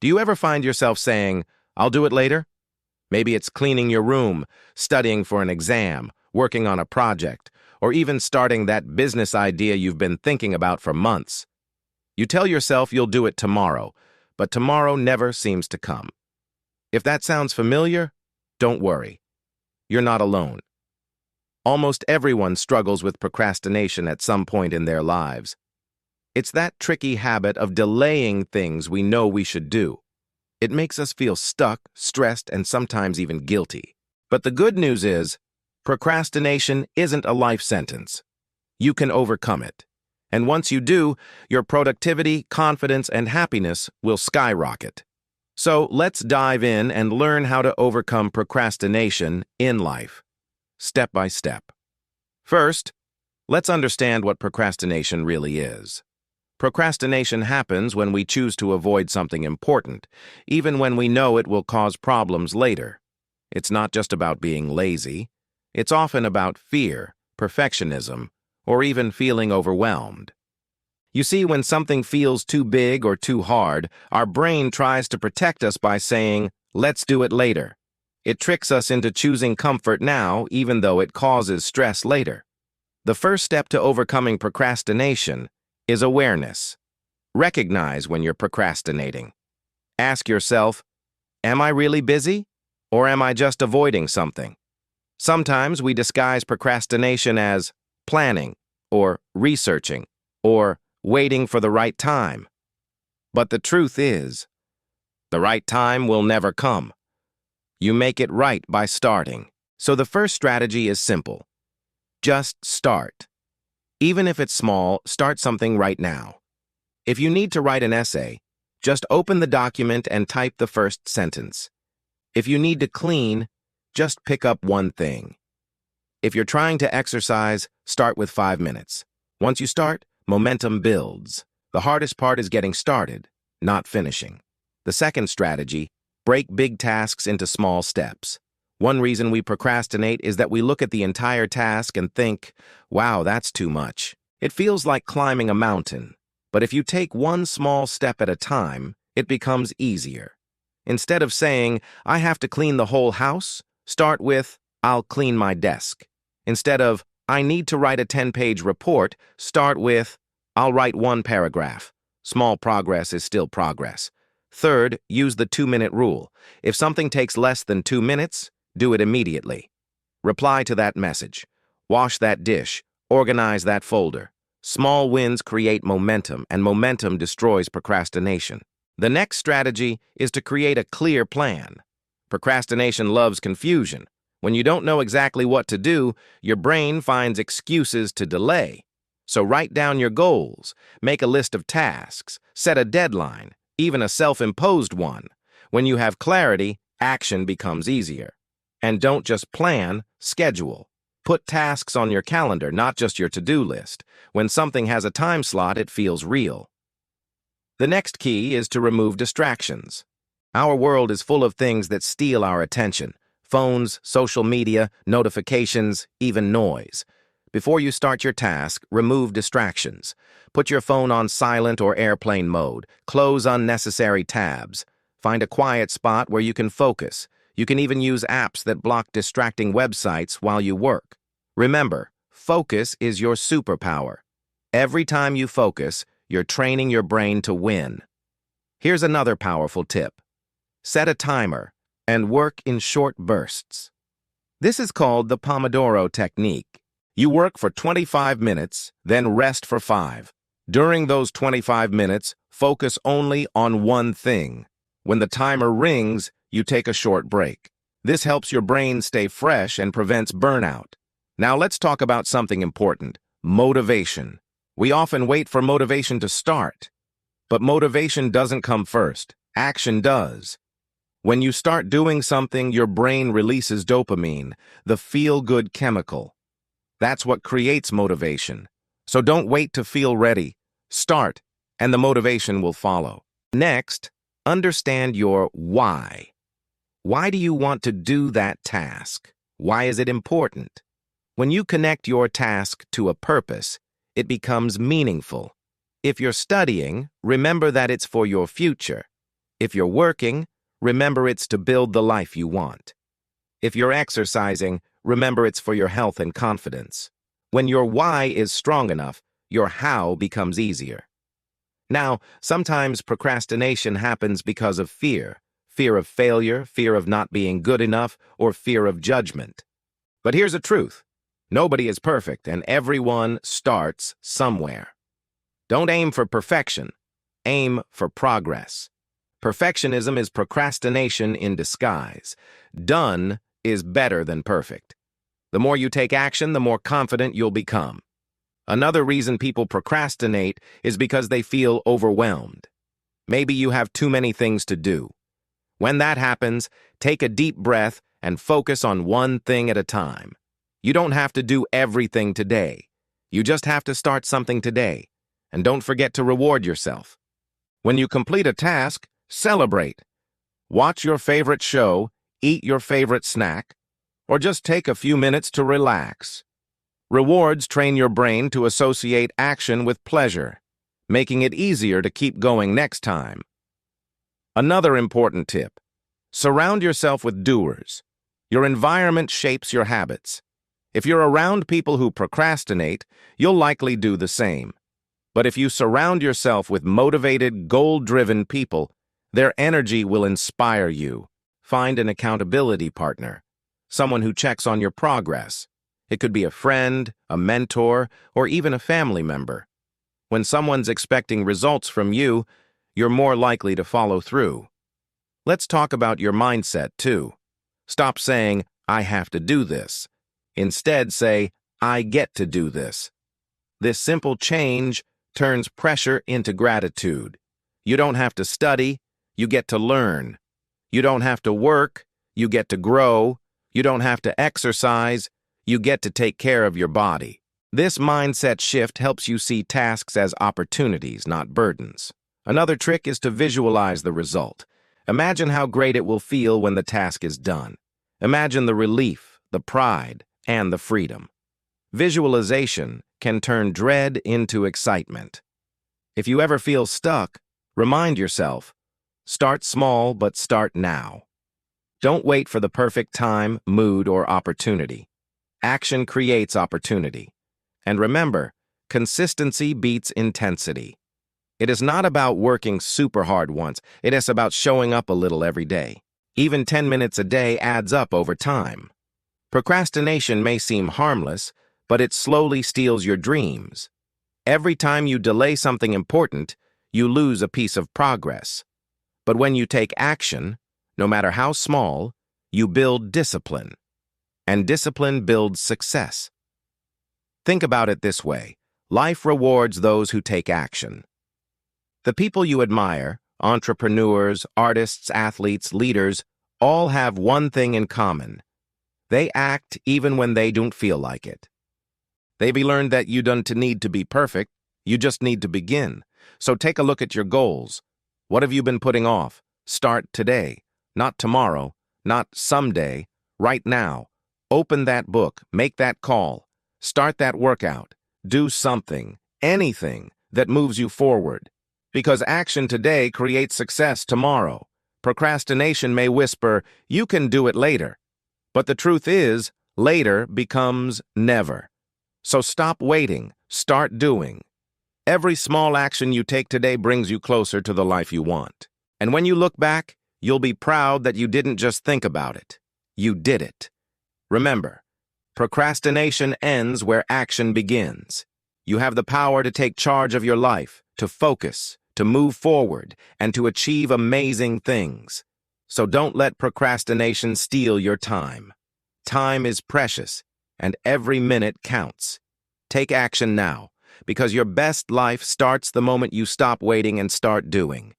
Do you ever find yourself saying, "I'll do it later"? Maybe it's cleaning your room, studying for an exam, working on a project, or even starting that business idea you've been thinking about for months. You tell yourself you'll do it tomorrow, but tomorrow never seems to come. If that sounds familiar, don't worry. You're not alone. Almost everyone struggles with procrastination at some point in their lives. It's that tricky habit of delaying things we know we should do. It makes us feel stuck, stressed, and sometimes even guilty. But the good news is, procrastination isn't a life sentence. You can overcome it. And once you do, your productivity, confidence, and happiness will skyrocket. So let's dive in and learn how to overcome procrastination in life, step by step. First, let's understand what procrastination really is. Procrastination happens when we choose to avoid something important, even when we know it will cause problems later. It's not just about being lazy. It's often about fear, perfectionism, or even feeling overwhelmed. You see, when something feels too big or too hard, our brain tries to protect us by saying, "Let's do it later." It tricks us into choosing comfort now, even though it causes stress later. The first step to overcoming procrastination is awareness. Recognize when you're procrastinating. Ask yourself, am I really busy, or am I just avoiding something? Sometimes we disguise procrastination as planning, or researching, or waiting for the right time. But the truth is, the right time will never come. You make it right by starting. So the first strategy is simple. Just start. Even if it's small, start something right now. If you need to write an essay, just open the document and type the first sentence. If you need to clean, just pick up one thing. If you're trying to exercise, start with 5 minutes. Once you start, momentum builds. The hardest part is getting started, not finishing. The second strategy, break big tasks into small steps. One reason we procrastinate is that we look at the entire task and think, wow, that's too much. It feels like climbing a mountain. But if you take one small step at a time, it becomes easier. Instead of saying, I have to clean the whole house, start with, I'll clean my desk. Instead of, I need to write a 10-page report, start with, I'll write 1 paragraph. Small progress is still progress. Third, use the 2-minute rule. If something takes less than 2 minutes, do it immediately. Reply to that message. Wash that dish. Organize that folder. Small wins create momentum, and momentum destroys procrastination. The next strategy is to create a clear plan. Procrastination loves confusion. When you don't know exactly what to do, your brain finds excuses to delay. So write down your goals, make a list of tasks, set a deadline, even a self-imposed one. When you have clarity, action becomes easier. And don't just plan, schedule. Put tasks on your calendar, not just your to-do list. When something has a time slot, it feels real. The next key is to remove distractions. Our world is full of things that steal our attention. Phones, social media, notifications, even noise. Before you start your task, remove distractions. Put your phone on silent or airplane mode. Close unnecessary tabs. Find a quiet spot where you can focus. You can even use apps that block distracting websites while you work. Remember, focus is your superpower. Every time you focus, you're training your brain to win. Here's another powerful tip. Set a timer and work in short bursts. This is called the Pomodoro technique. You work for 25 minutes, then rest for 5. During those 25 minutes, focus only on one thing. When the timer rings, you take a short break. This helps your brain stay fresh and prevents burnout. Now let's talk about something important, motivation. We often wait for motivation to start. But motivation doesn't come first. Action does. When you start doing something, your brain releases dopamine, the feel-good chemical. That's what creates motivation. So don't wait to feel ready. Start, and the motivation will follow. Next, understand your why. Why do you want to do that task? Why is it important? When you connect your task to a purpose, it becomes meaningful. If you're studying, remember that it's for your future. If you're working, remember it's to build the life you want. If you're exercising, remember it's for your health and confidence. When your why is strong enough, your how becomes easier. Now, sometimes procrastination happens because of fear. Fear of failure, fear of not being good enough, or fear of judgment. But here's the truth. Nobody is perfect, and everyone starts somewhere. Don't aim for perfection. Aim for progress. Perfectionism is procrastination in disguise. Done is better than perfect. The more you take action, the more confident you'll become. Another reason people procrastinate is because they feel overwhelmed. Maybe you have too many things to do. When that happens, take a deep breath and focus on one thing at a time. You don't have to do everything today. You just have to start something today. And don't forget to reward yourself. When you complete a task, celebrate. Watch your favorite show, eat your favorite snack, or just take a few minutes to relax. Rewards train your brain to associate action with pleasure, making it easier to keep going next time. Another important tip: surround yourself with doers. Your environment shapes your habits. If you're around people who procrastinate, you'll likely do the same. But if you surround yourself with motivated, goal-driven people, their energy will inspire you. Find an accountability partner, someone who checks on your progress. It could be a friend, a mentor, or even a family member. When someone's expecting results from you, you're more likely to follow through. Let's talk about your mindset, too. Stop saying, "I have to do this." Instead, say, "I get to do this." This simple change turns pressure into gratitude. You don't have to study, you get to learn. You don't have to work, you get to grow. You don't have to exercise, you get to take care of your body. This mindset shift helps you see tasks as opportunities, not burdens. Another trick is to visualize the result. Imagine how great it will feel when the task is done. Imagine the relief, the pride, and the freedom. Visualization can turn dread into excitement. If you ever feel stuck, remind yourself, start small, but start now. Don't wait for the perfect time, mood, or opportunity. Action creates opportunity. And remember, consistency beats intensity. It is not about working super hard once. It is about showing up a little every day. Even 10 minutes a day adds up over time. Procrastination may seem harmless, but it slowly steals your dreams. Every time you delay something important, you lose a piece of progress. But when you take action, no matter how small, you build discipline. And discipline builds success. Think about it this way: life rewards those who take action. The people you admire, entrepreneurs, artists, athletes, leaders, all have one thing in common. They act even when they don't feel like it. They've learned that you don't need to be perfect, you just need to begin. So take a look at your goals. What have you been putting off? Start today, not tomorrow, not someday, right now. Open that book, make that call, start that workout, do something, anything that moves you forward. Because action today creates success tomorrow. Procrastination may whisper, "You can do it later." But the truth is, later becomes never. So stop waiting, start doing. Every small action you take today brings you closer to the life you want. And when you look back, you'll be proud that you didn't just think about it. You did it. Remember, procrastination ends where action begins. You have the power to take charge of your life, to focus, to move forward, and to achieve amazing things. So don't let procrastination steal your time. Time is precious, and every minute counts. Take action now, because your best life starts the moment you stop waiting and start doing.